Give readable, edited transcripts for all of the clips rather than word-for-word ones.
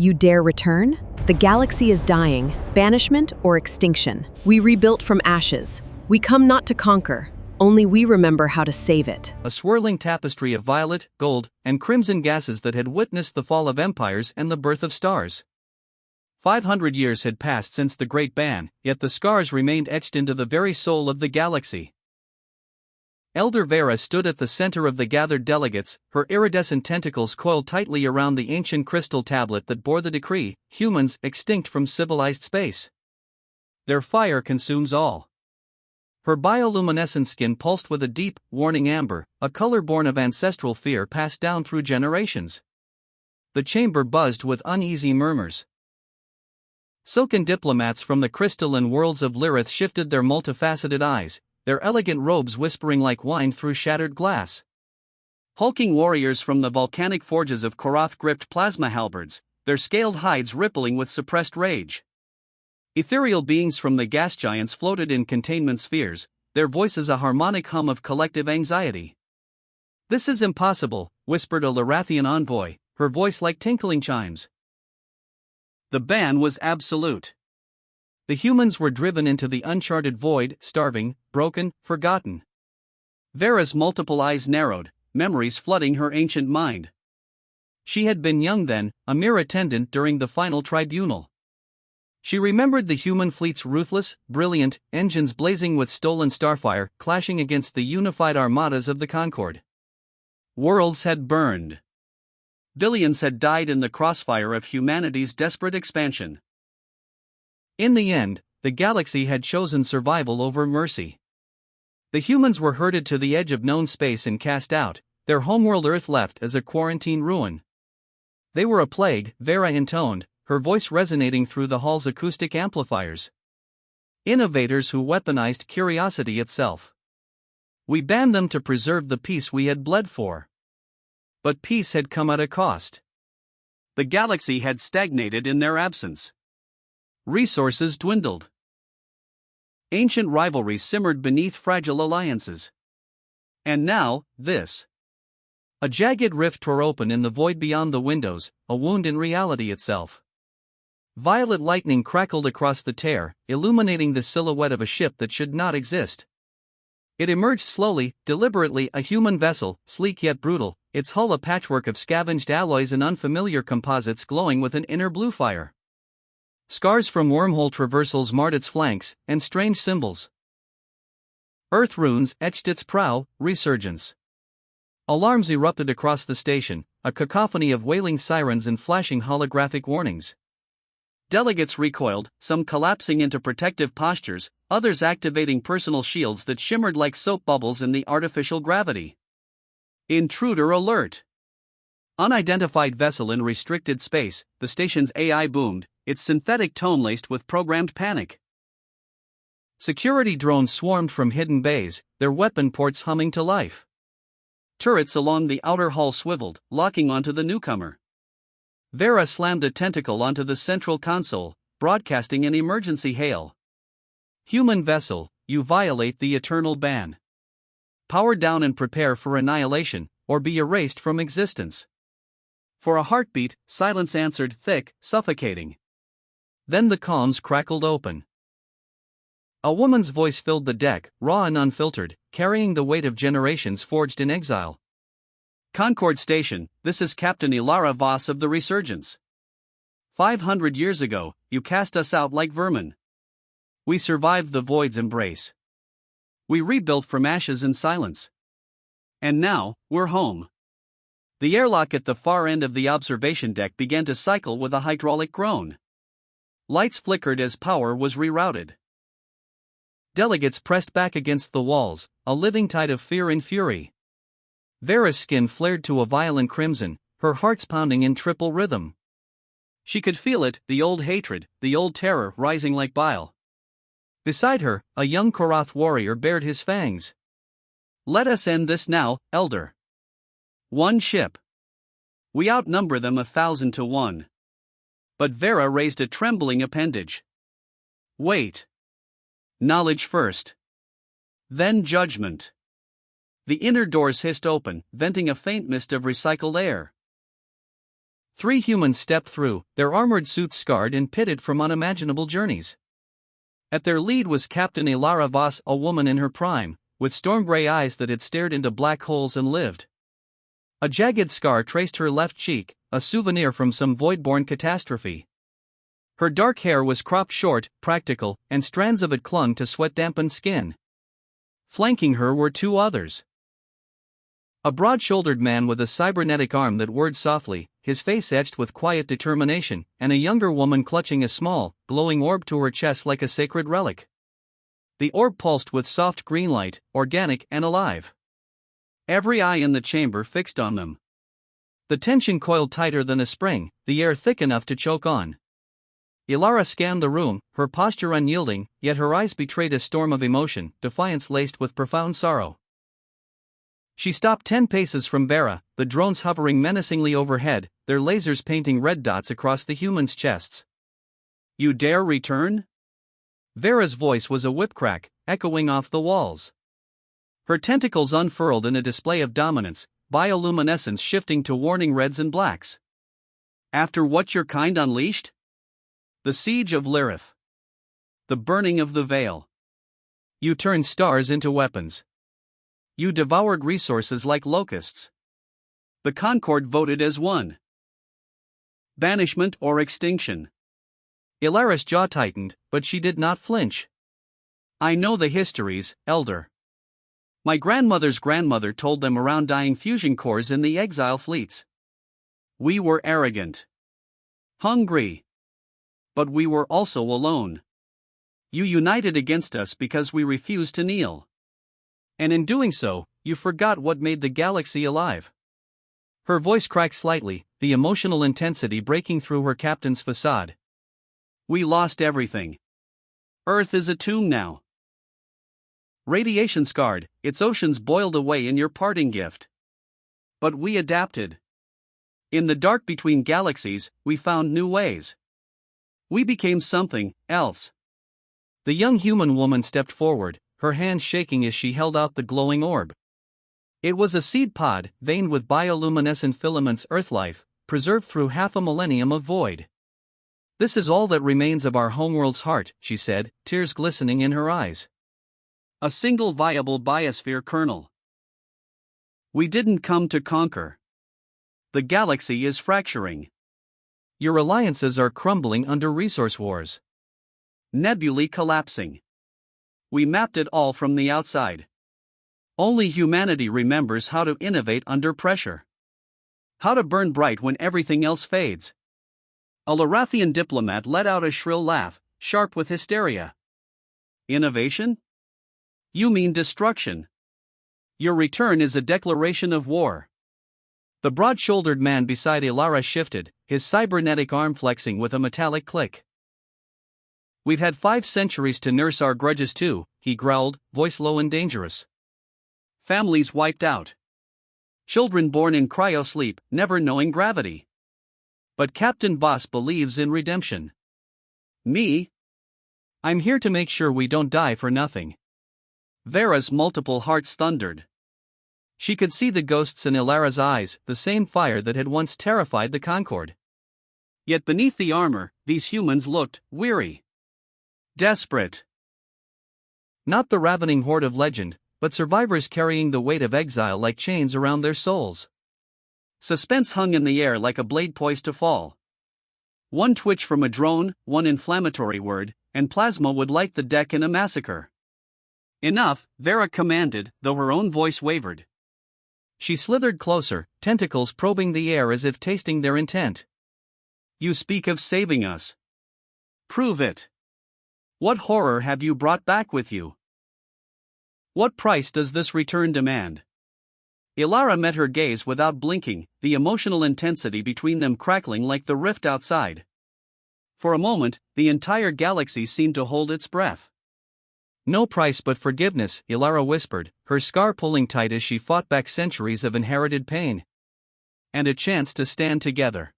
You dare return? The galaxy is dying. Banishment or extinction. We rebuilt from ashes. We come not to conquer. Only we remember how to save it. A swirling tapestry of violet, gold, and crimson gases that had witnessed the fall of empires and the birth of stars. 500 years had passed since the Great Ban, yet the scars remained etched into the very soul of the galaxy. Elder Vera stood at the center of the gathered delegates, her iridescent tentacles coiled tightly around the ancient crystal tablet that bore the decree: humans extinct from civilized space. Their fire consumes all. Her bioluminescent skin pulsed with a deep, warning amber, a color born of ancestral fear passed down through generations. The chamber buzzed with uneasy murmurs. Silken diplomats from the crystalline worlds of Lyrith shifted their multifaceted eyes, their elegant robes whispering like wine through shattered glass. Hulking warriors from the volcanic forges of Korath gripped plasma halberds, their scaled hides rippling with suppressed rage. Ethereal beings from the gas giants floated in containment spheres, their voices a harmonic hum of collective anxiety. "This is impossible," whispered a Lyrathian envoy, her voice like tinkling chimes. The ban was absolute. The humans were driven into the uncharted void, starving, broken, forgotten. Vera's multiple eyes narrowed, memories flooding her ancient mind. She had been young then, a mere attendant during the final tribunal. She remembered the human fleet's ruthless, brilliant, engines blazing with stolen starfire, clashing against the unified armadas of the Concord. Worlds had burned. Billions had died in the crossfire of humanity's desperate expansion. In the end, the galaxy had chosen survival over mercy. The humans were herded to the edge of known space and cast out, their homeworld Earth left as a quarantine ruin. They were a plague, Vera intoned, her voice resonating through the hall's acoustic amplifiers. Innovators who weaponized curiosity itself. We banned them to preserve the peace we had bled for. But peace had come at a cost. The galaxy had stagnated in their absence. Resources dwindled. Ancient rivalries simmered beneath fragile alliances. And now, this. A jagged rift tore open in the void beyond the windows, a wound in reality itself. Violet lightning crackled across the tear, illuminating the silhouette of a ship that should not exist. It emerged slowly, deliberately, a human vessel, sleek yet brutal, its hull a patchwork of scavenged alloys and unfamiliar composites glowing with an inner blue fire. Scars from wormhole traversals marred its flanks, and strange symbols. Earth runes etched its prow, resurgence. Alarms erupted across the station, a cacophony of wailing sirens and flashing holographic warnings. Delegates recoiled, some collapsing into protective postures, others activating personal shields that shimmered like soap bubbles in the artificial gravity. Intruder alert! Unidentified vessel in restricted space, the station's AI boomed, its synthetic tone laced with programmed panic. Security drones swarmed from hidden bays, their weapon ports humming to life. Turrets along the outer hull swiveled, locking onto the newcomer. Vera slammed a tentacle onto the central console, broadcasting an emergency hail. "Human vessel, you violate the eternal ban. Power down and prepare for annihilation, or be erased from existence." For a heartbeat, silence answered, thick, suffocating. Then the comms crackled open. A woman's voice filled the deck, raw and unfiltered, carrying the weight of generations forged in exile. "Concord Station, this is Captain Ilara Voss of the Resurgence. 500 years ago, you cast us out like vermin. We survived the void's embrace. We rebuilt from ashes and silence. And now, we're home." The airlock at the far end of the observation deck began to cycle with a hydraulic groan. Lights flickered as power was rerouted. Delegates pressed back against the walls, a living tide of fear and fury. Vera's skin flared to a violent crimson, her heart's pounding in triple rhythm. She could feel it, the old hatred, the old terror rising like bile. Beside her, a young Korath warrior bared his fangs. "Let us end this now, Elder. One ship. We outnumber them 1,000 to 1. But Vera raised a trembling appendage. "Wait. Knowledge first. Then judgment." The inner doors hissed open, venting a faint mist of recycled air. 3 humans stepped through, their armored suits scarred and pitted from unimaginable journeys. At their lead was Captain Ilara Voss, a woman in her prime, with storm-gray eyes that had stared into black holes and lived. A jagged scar traced her left cheek, a souvenir from some void-born catastrophe. Her dark hair was cropped short, practical, and strands of it clung to sweat-dampened skin. Flanking her were 2 others. A broad-shouldered man with a cybernetic arm that whirred softly, his face etched with quiet determination, and a younger woman clutching a small, glowing orb to her chest like a sacred relic. The orb pulsed with soft green light, organic and alive. Every eye in the chamber fixed on them. The tension coiled tighter than a spring, the air thick enough to choke on. Ilara scanned the room, her posture unyielding, yet her eyes betrayed a storm of emotion, defiance laced with profound sorrow. She stopped 10 paces from Vera, the drones hovering menacingly overhead, their lasers painting red dots across the humans' chests. "You dare return?" Vera's voice was a whipcrack, echoing off the walls. Her tentacles unfurled in a display of dominance, bioluminescence shifting to warning reds and blacks. "After what your kind unleashed? The siege of Lirith. The burning of the Veil. You turned stars into weapons. You devoured resources like locusts. The Concord voted as one. Banishment or extinction." Ilara's jaw tightened, but she did not flinch. "I know the histories, Elder. My grandmother's grandmother told them around dying fusion cores in the exile fleets. We were arrogant. Hungry. But we were also alone. You united against us because we refused to kneel. And in doing so, you forgot what made the galaxy alive." Her voice cracked slightly, the emotional intensity breaking through her captain's facade. "We lost everything. Earth is a tomb now. Radiation scarred, its oceans boiled away in your parting gift. But we adapted. In the dark between galaxies, we found new ways. We became something else." The young human woman stepped forward, her hands shaking as she held out the glowing orb. It was a seed pod, veined with bioluminescent filaments, Earthlife, preserved through half a millennium of void. "This is all that remains of our homeworld's heart," she said, tears glistening in her eyes. "A single viable biosphere kernel. We didn't come to conquer. The galaxy is fracturing. Your alliances are crumbling under resource wars. Nebulae collapsing. We mapped it all from the outside. Only humanity remembers how to innovate under pressure. How to burn bright when everything else fades." A Lorathian diplomat let out a shrill laugh, sharp with hysteria. "Innovation? You mean destruction. Your return is a declaration of war." The broad-shouldered man beside Ilara shifted, his cybernetic arm flexing with a metallic click. "We've had 5 centuries to nurse our grudges too," he growled, voice low and dangerous. "Families wiped out. Children born in cryosleep, never knowing gravity. But Captain Voss believes in redemption. Me? I'm here to make sure we don't die for nothing." Vera's multiple hearts thundered. She could see the ghosts in Ilara's eyes, the same fire that had once terrified the Concord. Yet beneath the armor, these humans looked weary. Desperate. Not the ravening horde of legend, but survivors carrying the weight of exile like chains around their souls. Suspense hung in the air like a blade poised to fall. One twitch from a drone, one inflammatory word, and plasma would light the deck in a massacre. "Enough," Vera commanded, though her own voice wavered. She slithered closer, tentacles probing the air as if tasting their intent. "You speak of saving us. Prove it. What horror have you brought back with you? What price does this return demand?" Ilara met her gaze without blinking, the emotional intensity between them crackling like the rift outside. For a moment, the entire galaxy seemed to hold its breath. "No price but forgiveness," Ilara whispered, her scar pulling tight as she fought back centuries of inherited pain. "And a chance to stand together.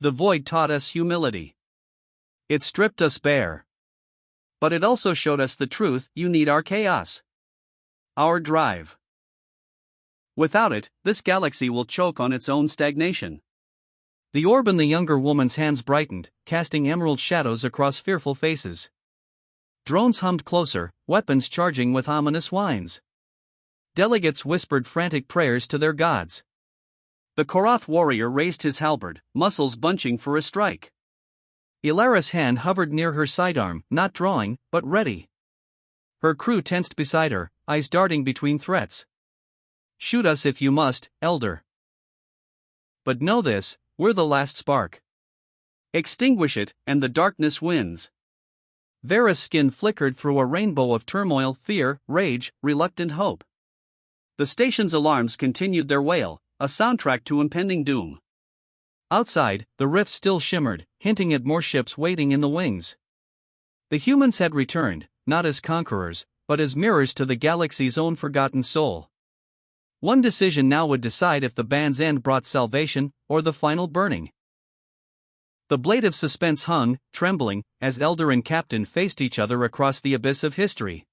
The void taught us humility. It stripped us bare. But it also showed us the truth: you need our chaos. Our drive. Without it, this galaxy will choke on its own stagnation. The orb in the younger woman's hands brightened, casting emerald shadows across fearful faces. Drones hummed closer, weapons charging with ominous whines. Delegates whispered frantic prayers to their gods. The Korath warrior raised his halberd, muscles bunching for a strike. Ilara's hand hovered near her sidearm, not drawing, but ready. Her crew tensed beside her, eyes darting between threats. Shoot us if you must, Elder. But know this, we're the last spark. Extinguish it, and the darkness wins. Vera's skin flickered through a rainbow of turmoil, fear, rage, reluctant hope. The station's alarms continued their wail, a soundtrack to impending doom. Outside, the rift still shimmered, hinting at more ships waiting in the wings. The humans had returned, not as conquerors, but as mirrors to the galaxy's own forgotten soul. One decision now would decide if the band's end brought salvation, or the final burning. The blade of suspense hung, trembling, as Elder and Captain faced each other across the abyss of history.